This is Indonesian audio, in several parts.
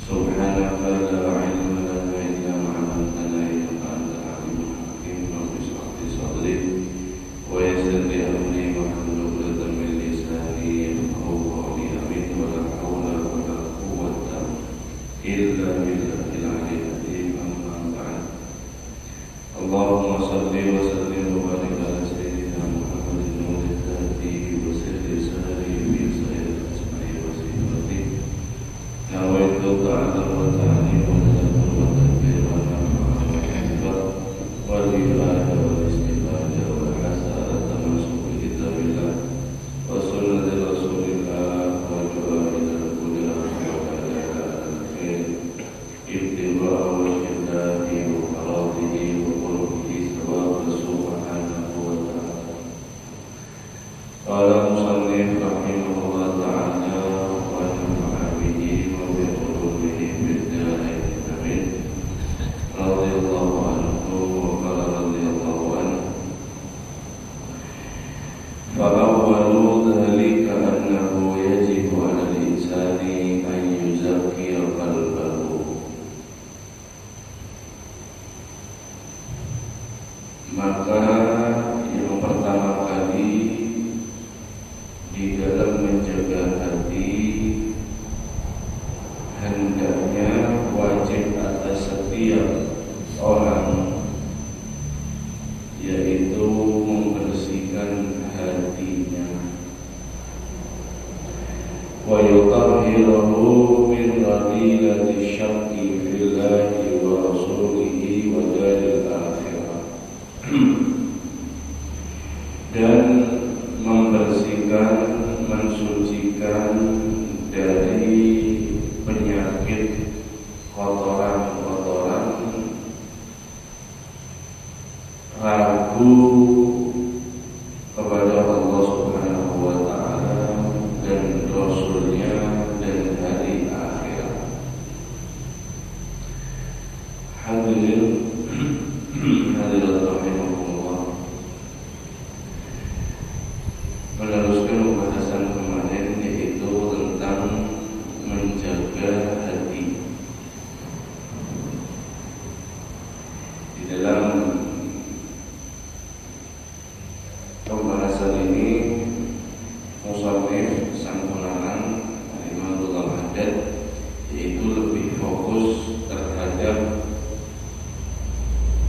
سبحانك لا علم لنا إلا ما علمتنا إنك أنت العليم الحكيم رب اشرح لي صدري ويسر لي أمري واحلل عقدة من لساني يفقهوا قولي آمين ولا حول ولا قوة إلا بالله العلي العظيم أما بعد اللهم صل وسلم وبارك على سيدنا محمد النور الهادي وسر سهري في سائر الأسماء وصفاته نويت تعالى وتعليم وتذكر وتكبير ونفع وحفظ والإبادة والاستفادة والحسنة تمسك بكتاب الله وسنة رسول الله والدعاء إلى الهدى والهدى على الخير اتباع وجه الله ومراضه وقربه ثواب سبحانه وتعالى. قال المصنف رحمه الله تعالى ونفع به وبقلوبه بالدارين آمين. رضي الله عنه وقال رضي الله عنه فأول ذلك أنه يجب على الإنسان أن يزكي قلبه. Maka yang pertama kali di dalam menjaga hati hendaknya wajib atas setiap orang, yaitu membersihkan hatinya, wa yutahhirahu min radilati syakki fillahi wa rasulihi wa daril akhirah, dan membersihkan, mensucikan dari penyakit kotoran-kotoran ragu kepada Allah Subhanahu wa Ta'ala dan Rasulnya dan hari akhirat. Hadirin hadirat rahimahullah, meneruskan pembahasan kemarin, yaitu tentang menjaga hati. Di dalam pembahasan ini musannif sang pengarang Imamul Haddad yaitu lebih fokus terhadap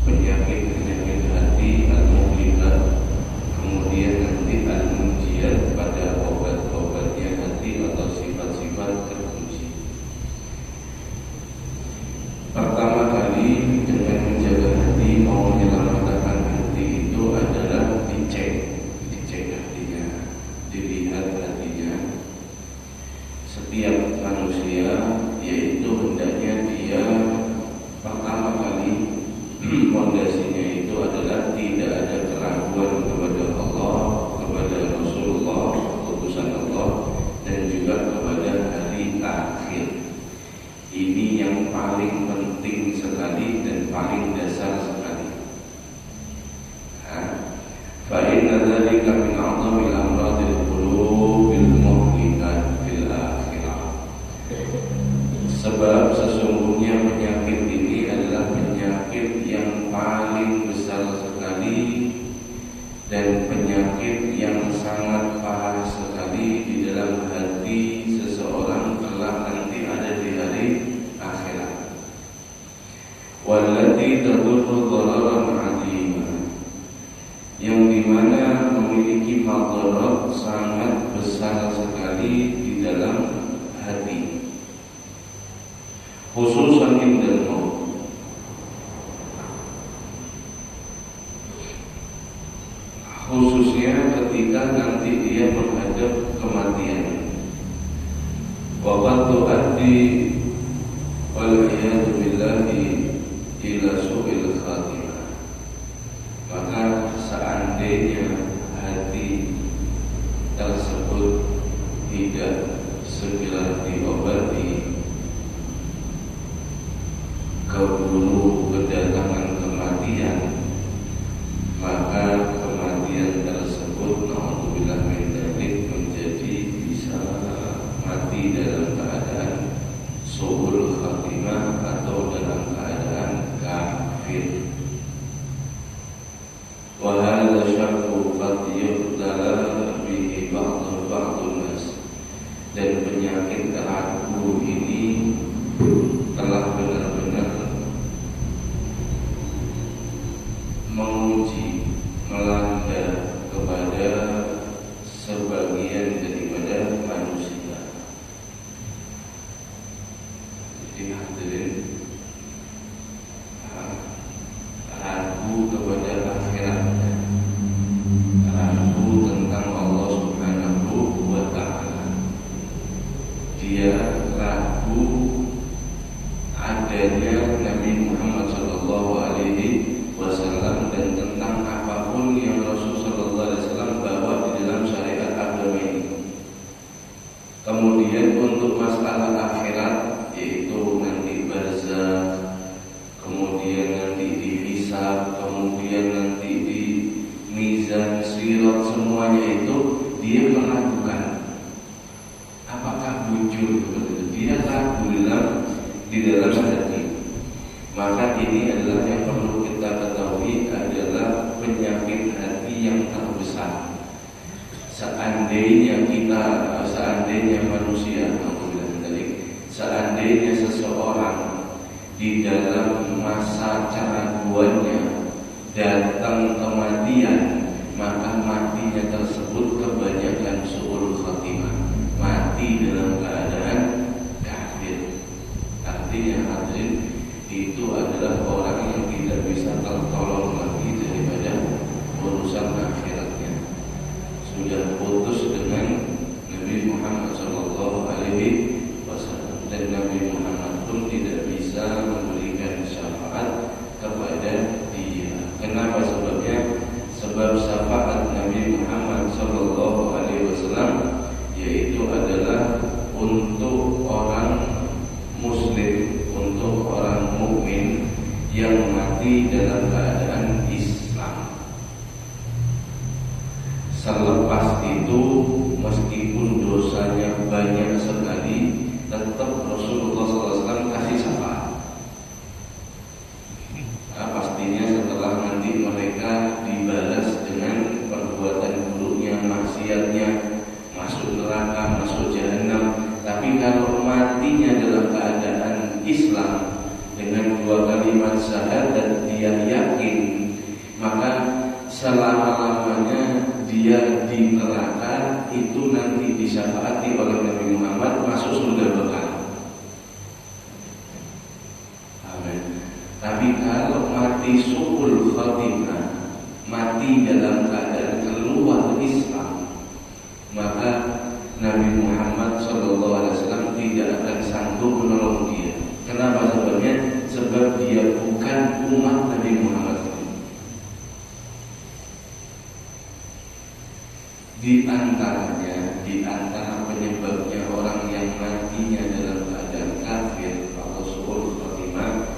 penyakit-penyakit hati al-muhlikat, kemudian nanti al-munjiyat pada obat-obatnya hati atau sifat-sifat terpuji. Pertama kali dengan menjaga hati, mau menyelamatkan hati itu adalah dicek hatinya, dilihat hatinya. Setiap manusia yaitu hendaknya dia pertama kali fondasinya itu adalah tidak ada keraguan kepada Allah, kepada Rasulullah, utusan Allah, dan juga kepada hari akhir. Ini yang paling penting sekali dan paling dasar sekali. Fa inna dzalika min a'dhamil amradil qulubil muhlikat fil akhirah. Sebab sesungguhnya penyakit ini adalah penyakit yang paling besar sekali dan penyakit yang sangat parah sekali di dalam hati seseorang kelak nanti ada di hari akhirat. Wallati tadurru dhararan 'azima, yang dimana memiliki madarat sangat besar sekali di dalam hati, khususan indal maut, khususnya ketika nanti dia menghadap kematian. Wa tu'addi wal iyadu billahi ila su'il khatimah. Maka seandainya hati tersebut tidak segera diobati, keburu kedatangan kematian, maka kematian tersebut na'udzubillah min dzalik menjadi bisa mati dalam keadaan su'ul su'ul khatimah atau dalam keadaan kafir. Wa hadza syarru qad yubtala bihi ba'dun nas. Dan penyakit ragu ini telah benar-benar menguji, melanda kepada sebagian daripada manusia. Jadi hadirin, ragu kepada akhiratnya, ragu tentang Allah Subhanahu wa Ta'ala. Dia ragu adanya Nabi Muhammad sallallahu alaihi wasallam dan tentang apapun yang Rasul sallallahu alaihi wasallam bawa di dalam syariat agama ini. Kemudian untuk masalah akhirat, yaitu nanti barzakh, kemudian nanti dihisab, kemudian nanti di mizan sirat, semuanya itu dia meragukan. Apakah muncul seperti itu? Dia ragu di dalam hati. Maka ini adalah yang perlu kita ketahui, adalah penyakit hati yang terbesar. Seandainya manusia, seandainya seseorang di dalam masa keraguannya datang kematian, maka matinya tersebut kebanyakan su'ul khatimah, mati dalam keadaan kafir. Artinya hadirin, itu adalah orang yang tidak bisa tertolong lagi daripada urusan akhiratnya. Sudah putus dengan Nabi Muhammad sallallahu alaihi wasallam, dan Nabi Muhammad pun tidak bisa memberikan syafaat kepada dia. Kenapa sebabnya? Sebab syafaat Nabi Muhammad sallallahu alaihi wasallam yaitu adalah untuk orang muslim, untuk orang mukmin yang mati dalam keadaan Islam. Selepas itu, meskipun dosanya banyak sekali, tetap Rasulullah SAW kasih syafaat. Nah, pastinya setelah nanti mereka dibalas dengan perbuatan buruknya, maksiatnya, masuk neraka, masuk jahanam. Tapi kalau matinya dalam keadaan Islam dengan dua kalimat syahadat, dia yakin, maka selama-lamanya dia di neraka itu nanti disyafaati oleh Nabi Muhammad masuk surga bekal. Amin. Tapi kalau mati su'ul khatimah, mati dalam keadaan keluar Islam, maka Nabi Muhammad SAW tidak akan sanggup menolong dia. Kenapa sebabnya? Sebab dia bukan umat Nabi Muhammad. Di antara penyebabnya orang yang matinya dalam keadaan kafir atau su'ul khatimah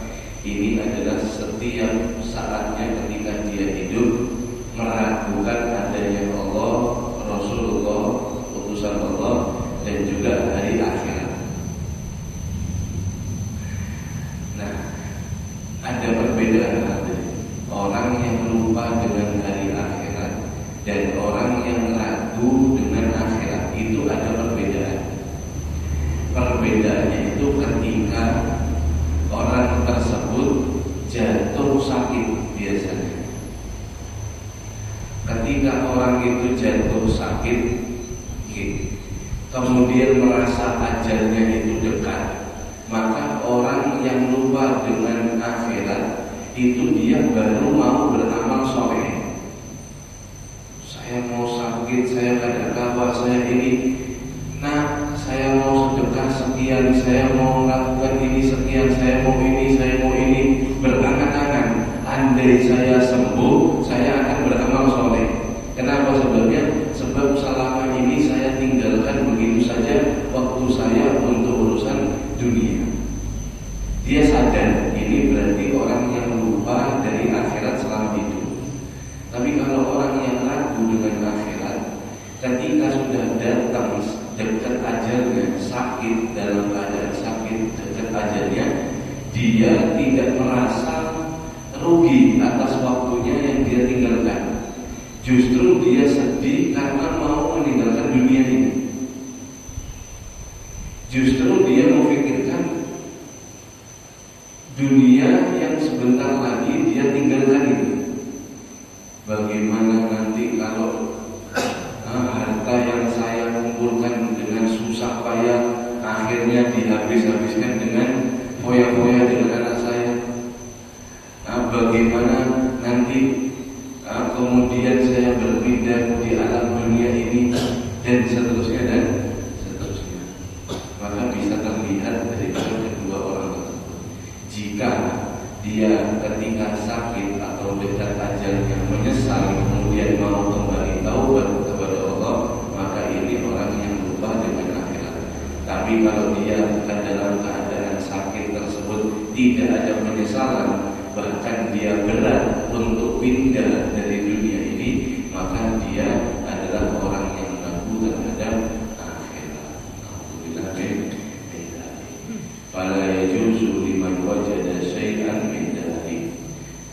ini adalah setiap saatnya ketika dia hidup meragukan adanya Allah, Rasulullah, utusan Allah, dan juga hari akhirat. Nah, ada perbedaan orang yang lupa dengan hari akhirat dan orang yang ragu dengan akhirat, itu ada perbedaan. Perbedaannya itu ketika orang tersebut jatuh sakit biasanya. Ketika orang itu jatuh sakit, kemudian merasa ajalnya itu dekat, maka orang yang lupa dengan akhirat itu dia baru mau beramal soleh. Saya mau sakit, saya ada kabar, saya ini, nah saya mau sedekah sekian, saya mau melakukan ini sekian, saya mau ini, berangan-angan. Andai saya sembuh, saya akan beramal soleh. Kenapa sebabnya? Sebab selama ini saya tinggalkan begitu saja waktu saya untuk urusan dunia. Dia sadar, ini berarti orang yang lupa dari akhirat selama hidup. Tapi kalau orang yang ragu dengan akhirat, ketika sudah datang dekat ajalnya, sakit, dalam keadaan sakit, dekat ajalnya, dia tidak merasa rugi atas waktunya yang dia tinggalkan. Justru dia sedih karena mau meninggalkan dunia ini. Justru dia memikirkan dunia yang sebentar lagi dia tinggalkan itu. Bagaimana nanti kalau harta yang saya kumpulkan dengan susah payah akhirnya dihabis-habiskan dengan foya-foya dengan anak saya. Bagaimana nanti kemudian saya berpindah di alam dunia ini dan seterusnya dan seterusnya. Maka bisa terlihat dari kedua orang tersebut. Jika dia ketika sakit atau dekat ajalnya menyesal kemudian mau kembali taubat kepada Allah, maka ini orang yang lupa dengan akhirat. Tapi kalau dia dalam keadaan sakit tersebut tidak ada penyesalan, bahkan dia berat untuk pindah dari dunia ini, maka dia adalah orang yang ragu terhadap akhirat. Alhamdulillah. Fala yajuzu liman wajada syai'an min dzalik,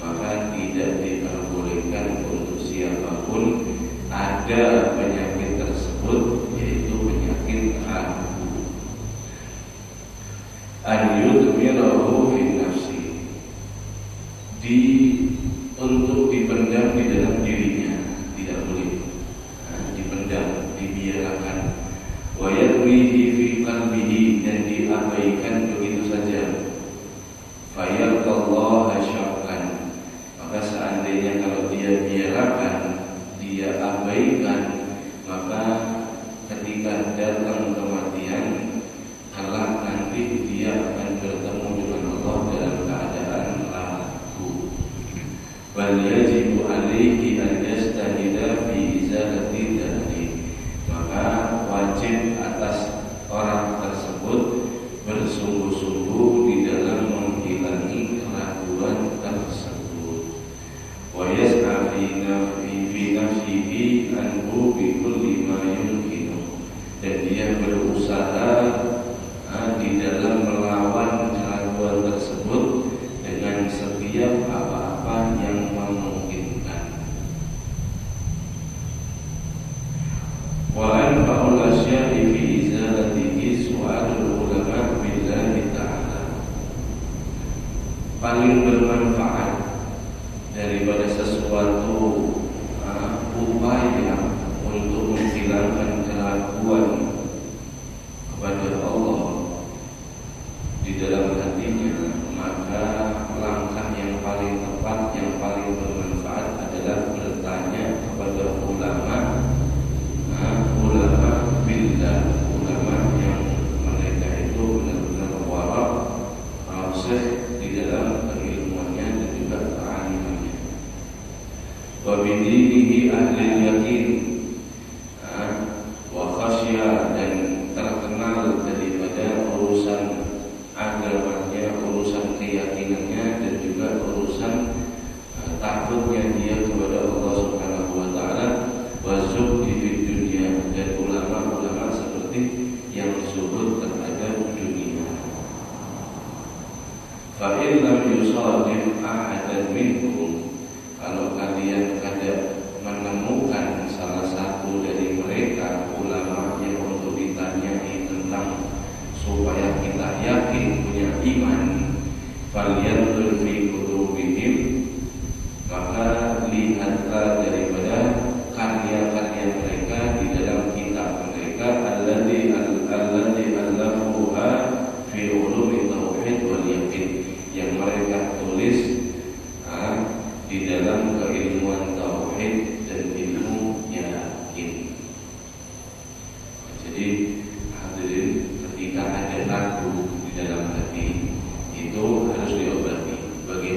maka tidak diperbolehkan untuk siapapun ada penyakit tersebut, yaitu penyakit ragu. An yudmirahu fi nafsi, untuk dipendam di dalam dirinya, tidak boleh dipendam, dibiarkan. Wa yadrihi fi qalbihi, dan diabaikan begitu saja. Fayalqallaha syaqan, maka seandainya kalau dia biarkan, dia abaikan, maka ketika datang kematian kelak nanti dia akan bertemu dengan Allah dalam keadaan ragu. Bal yajibu alaihi an yastahida fi izalati dzalik, maka wajib atas orang tersebut bersungguh-sungguh di dalam menghilangi keraguan tersebut. Wa yas'a fi nafsihi anhu bi kulli ma yumkinu, dan dia berusaha di dalam melawan keraguan tersebut dengan setiap apa-apa yang memungkinkan. Wa anfa'ul asya'i fi izalatihi su'alul ulama billahi ta'ala, paling bermanfaat daripada sesuatu upaya untuk menghilangkan keraguan kepada Allah di dalam hatinya, maka langkah yang paling tepat, yang paling bermanfaat adalah bertanya kepada ulama billah, ulama yang mereka itu benar-benar warak, rasih di dalam keilmuannya dan juga kealimannya. Wa bidinihi ahli yakin, wa khasyah, dan terkenal daripada urusan agamanya, urusan keyakinannya, dan juga urusan takutnya dia kepada Allah Subhanahu wa taala. Wa zuhdi fid dunya, dan ulama-ulama seperti yang zuhud terhadap dunia. Fa in lam yusadif ahadan minhum, kalau kalian kada menemukan salah satu dari mereka ulama yang untuk ditanyai tentang supaya kita yakin punya iman, falyanzur fi qulubihim, maka lihatlah daripada karya-karya mereka di dalam kitab mereka, alladzi allafuha fi ulumi tauhid wal yakin, yang mereka tulis di dalam keilmuan tauhid dan ilmu yakin. Jadi hadirin, ketika ada ragu di dalam hati, itu harus diobati. Bagi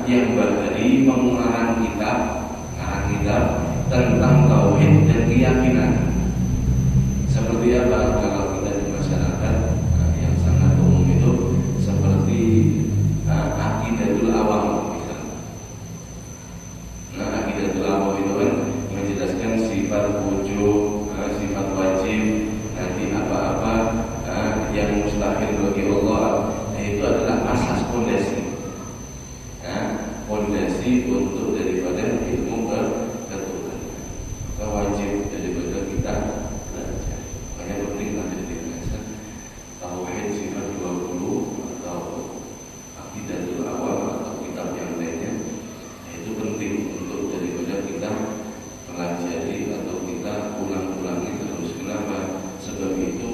yang bahari mengarang kitab tentang tauhid dan keyakinan. Seperti apa kalau kita di masyarakat yang sangat umum itu seperti aqidatul awam misalnya. Aqidatul awam itu kan menjelaskan sifat wujud, sifat wajib, nanti apa-apa yang mustahil bagi Allah. Itu adalah asas fondasi. Fondasi untuk daripada ilmu ketuhanan. Wajib daripada kita belajar. Makanya penting nanti dibelajar tauhid sifat 20 atau aqidatul awam atau kitab yang lainnya. Itu penting untuk daripada kita pelajari atau kita ulang-ulangi terus. Kenapa? Sebab itu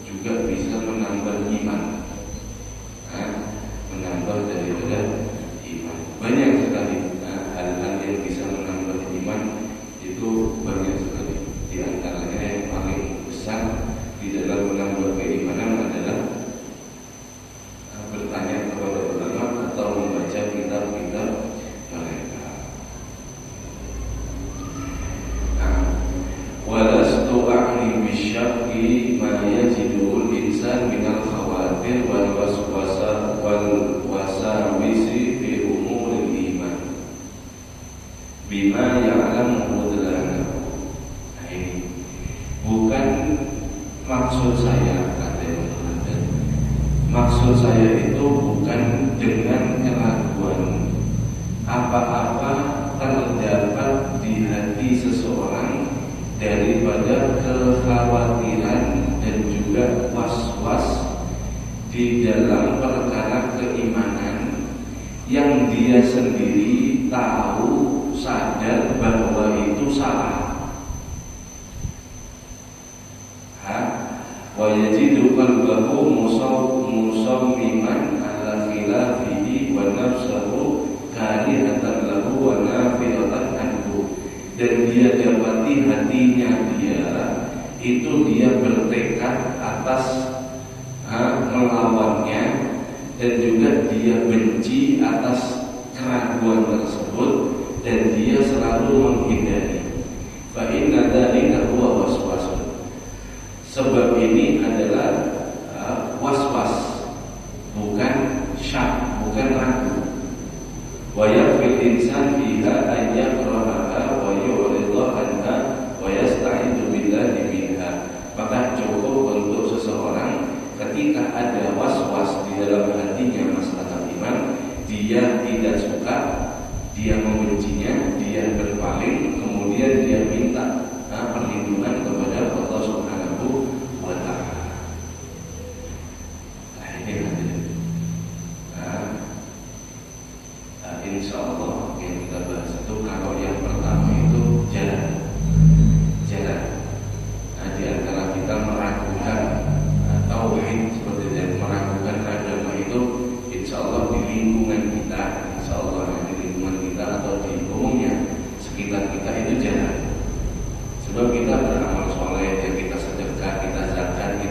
juga bisa menambah iman. Menambah daripada iman. Banyak sekali hal-hal yang bisa menambah iman. Itu banyak sekali. Di antaranya yang paling besar di dalam menambah keimanan adalah bertanya kepada ulama atau membaca kitab-kitab mereka. Walastu a'ni bisyaqi ma yajidul insan minal khawatir wal waswasa wal wasawisi fi umuril iman bima ya'lamu dhalana. Ini bukan maksud saya, maksud saya itu bukan dengan keraguan apa-apa terdapat di hati seseorang daripada kekhawatiran dan juga was-was di dalam perkara keimanan yang dia sendiri tahu, sadar bahwa itu salah. Wa yajidu qalbahu musawwiman ala khilafihi wa nafsuhu karihatan lahu wa nafiratan anhu. Dan dia dapati hatinya dia itu dia bertekad atas melawannya, dan juga dia benci atas keraguan tersebut, dan dia selalu menghindari. Fa inna dzalika huwa waswasun. Sebab ini adalah was-was, bukan syak, bukan ragu. Wa yakfil insan fiha an yakraha wa yu'rida anha wa yasta'idu billahi minha. Maka cukup untuk seseorang ketika ada was-was di dalam hatinya masalah iman, dia tidak suka, dia membencinya, dia berpaling, kemudian dia minta perlindungan kepada Allah Subhanahu wa ta'ala. Ini insya Allah yang kita bahas itu, kalau yang pertama itu jalan. Di antara kita meragukan tauhid seperti yang meragukan agama itu, insya Allah di lingkungan kita, atau di umumnya sekitar kita itu jalan. Sebab kita beramal soleh, kita sedekah, kita zakat,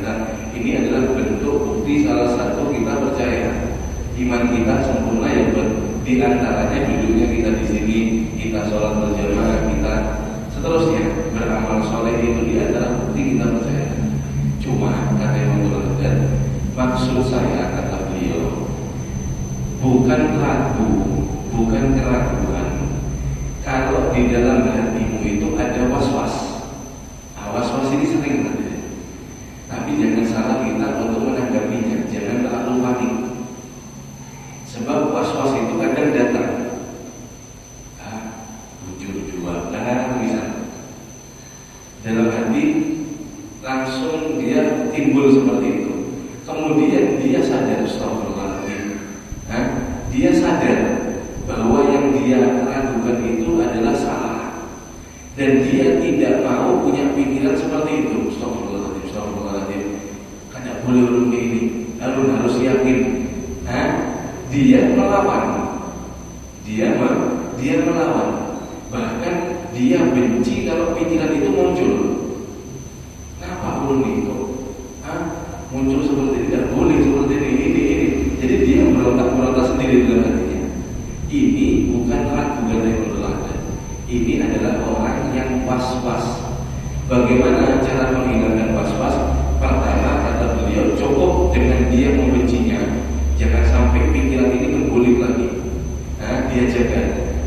ini adalah bentuk bukti salah satu kita percaya iman kita sempurna. Yang di antaranya duduknya kita di sini, kita sholat berjamaah, kita seterusnya beramal soleh, itu di antara bukti kita percaya. Cuma kata Imam Ghazali, maksud saya, kata beliau, bukan ragu, bukan keraguan. Kalau di dalam hatimu itu ada was-was. Was-was ini sering terjadi. Tapi jangan salah kita untuk menanggapinya, jangan terlalu panik. Sebab was-was itu kadang datang. Jujur jualan misalnya. Dalam hati langsung dia timbul seperti itu. Kemudian dia sadar, astagfirullahaladzim. Dia sadar bahwa yang dia ragukan itu adalah salah, dan dia tidak mau punya pikiran seperti itu. Astagfirullahaladzim, tidak boleh ulun ini, harus yakin. Dia melawan, dia melawan. Bahkan dia benci kalau pikiran itu muncul. Kenapa ulun itu? Muncul seperti ini, tidak boleh seperti ini. Jadi dia berontak sendiri dalam hatinya. Ini bukan ragu dari Allah. Ini adalah orang yang was-was. Bagaimana cara menghilangkan was-was? Pertama, kata beliau, cukup dengan dia membencinya. Jangan sampai pikiran ini bergulir lagi. Dia jaga.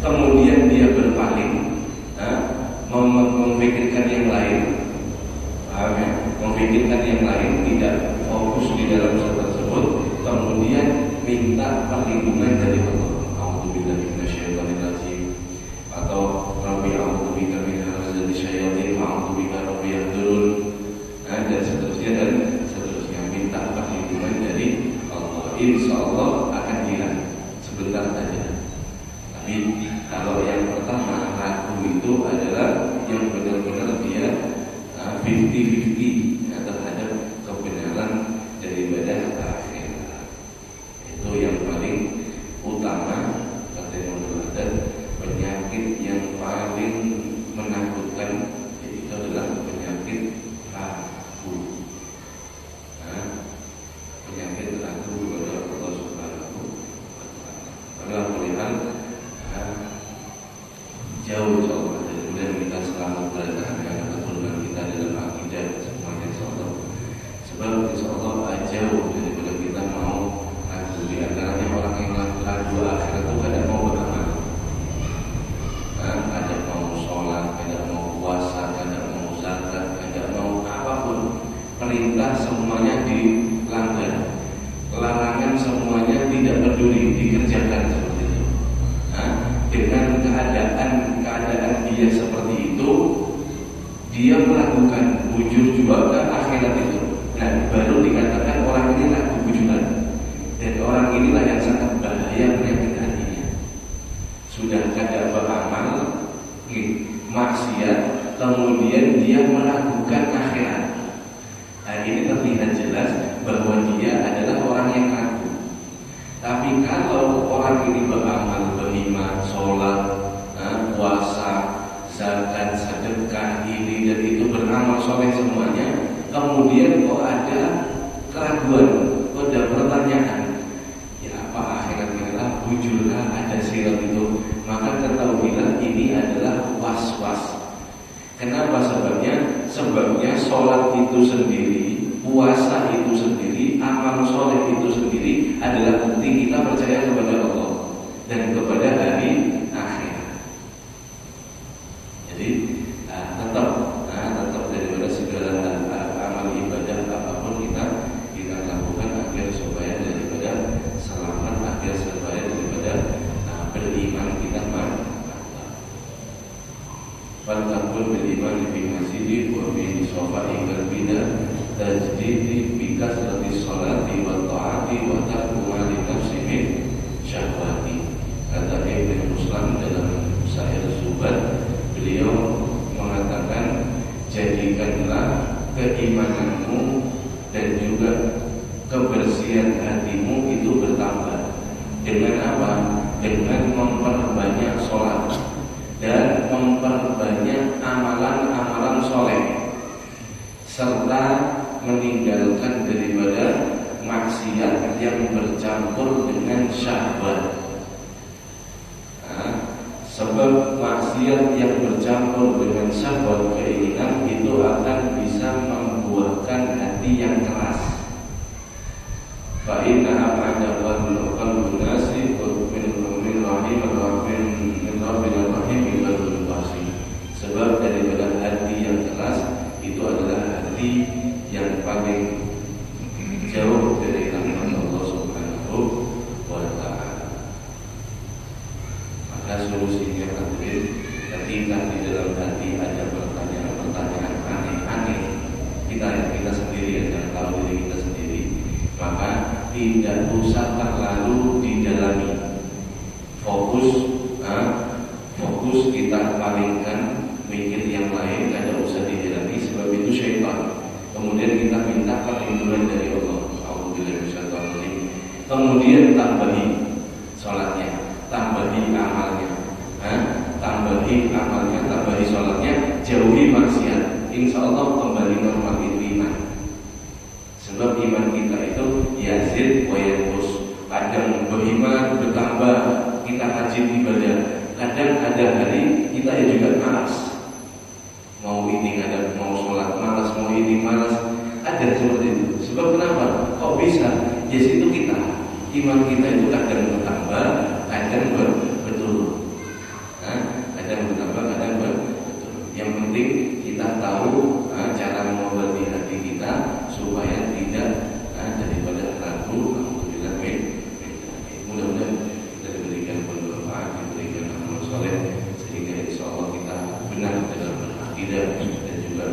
Kemudian dia berpaling, memikirkan yang lain. Memikirkan yang lain, tidak fokus di dalam hal tersebut. Kemudian minta perlindungan dari Allah. A'udzubillahi minasyaitonir rajim. Atau Rabbi a'udzubika min hamazati syayatin wa a'udzubika rabbi yahdurun. Dan seterusnya minta perlindungan dari Allah. Insyaallah akan hilang sebentar saja. Tapi kalau yang pertama ragu itu adalah yang benar-benar dia 50-50 terhadap kebenaran daripada akhirat. Itu yang paling utama. Dan penyakit yang paling menakutkan itu adalah penyakit ragu. Penyakit ragu kepada Allah Subhanahu wa Ta'ala. Pada melihat jauh insyaallah, dan kita selalu belajar keturunan kita dalam akidah semuanya insyaallah. Sebab insyaallah jauh daripada kita mau ragu. Di antaranya orang yang ragu akhirat itu kadang mau beramal, kadang mau sholat, kadang mau puasa, kadang mau zakat, kadang mau apapun. Perintah semuanya dilanggar, larangan semuanya tidak peduli, dikerjakan seperti itu. Dengan keadaan dia seperti itu, dia meragukan bujur juga ke akhirat itu. Nah, baru dikatakan orang ini ragu bujuran. Dan orang inilah yang sangat bahaya penyakit hatinya. Sudah kadang beramal maksiat, kemudian dia meragukan akhirat. Nah, ini terlihat jelas bahwa dia adalah orang yang ragu. Tapi kalau orang ini beramal, beriman, sholat, puasa, zakat, sedekah, ini dan itu, beramal soleh semuanya, kemudian kok ada keraguan, kok ada pertanyaan, ya apa akhirat kita, bujurlah ada sirat itu, maka ketahuilah ini adalah was-was. Kenapa sebabnya? Sebabnya sholat itu sendiri, puasa itu sendiri, amal soleh itu sendiri adalah bukti kita percaya kepada Allah dan kepada hari akhir. Jadi tetap daripada segala amal ibadah apapun kita lakukan agar supaya daripada selamat, agar supaya daripada beriman kita mantap. Faltakun beriman fi masjidi wa fi sofa'i kalbina tajdidi bikas rati sholati wa ta'ati wa ta'kumali nafsi min syahwati. Kata Ibn Muslim dalam Sahih Zubat, beliau mengatakan, jadikanlah keimananmu dan juga kebersihan hatimu itu bertambah. Dengan apa? Dengan memperbanyak sholat dan memperbanyak amalan-amalan soleh, serta meninggalkan daripada maksiat yang bercampur dengan syahwat. Sebab maksiat yang bercampur dengan syahwat, keinginan, itu akan bisa membuahkan hati yang keras. Fa inna ab'ada qalbun nasi min rahim sebab daripada hati yang keras itu adalah hati yang paling jauh dari rahmat Allah Subhanahu wa Ta'ala. Maka solusinya ketika di dalam hati ada pertanyaan aneh-aneh, kita sendiri yang tahu diri kita sendiri, maka tidak usah terlalu didalami. Fokus kita palingkan, mikir yang lain tidak usah didalami, sebab itu syaitan. Kemudian kita minta perlindungan dari Allah. Kemudian tambahi sholatnya, tambahi amalnya, tambahi sholatnya, jauhi maksiat. Insya Allah kembali normal itu iman. Sebab iman kita itu yazid wa yanqus. Kadang beriman bertambah, kita rajin ibadah. Kadang ada hari kita ya juga malas. Mau ini kadang mau sholat malas, mau ini malas. Ada seperti itu. Sebab kenapa? Kok bisa? Ya situ kita. Iman kita itu kadang bertambah, kadang berturun. Kadang bertambah, kadang berturun. Yang penting kita tahu cara mengobati hati kita supaya tidak daripada ragu. Mudah-mudahan kita diberikan bermanfaat, diberikan amal soleh, sehingga insya Allah kita benar dalam berakidah dan juga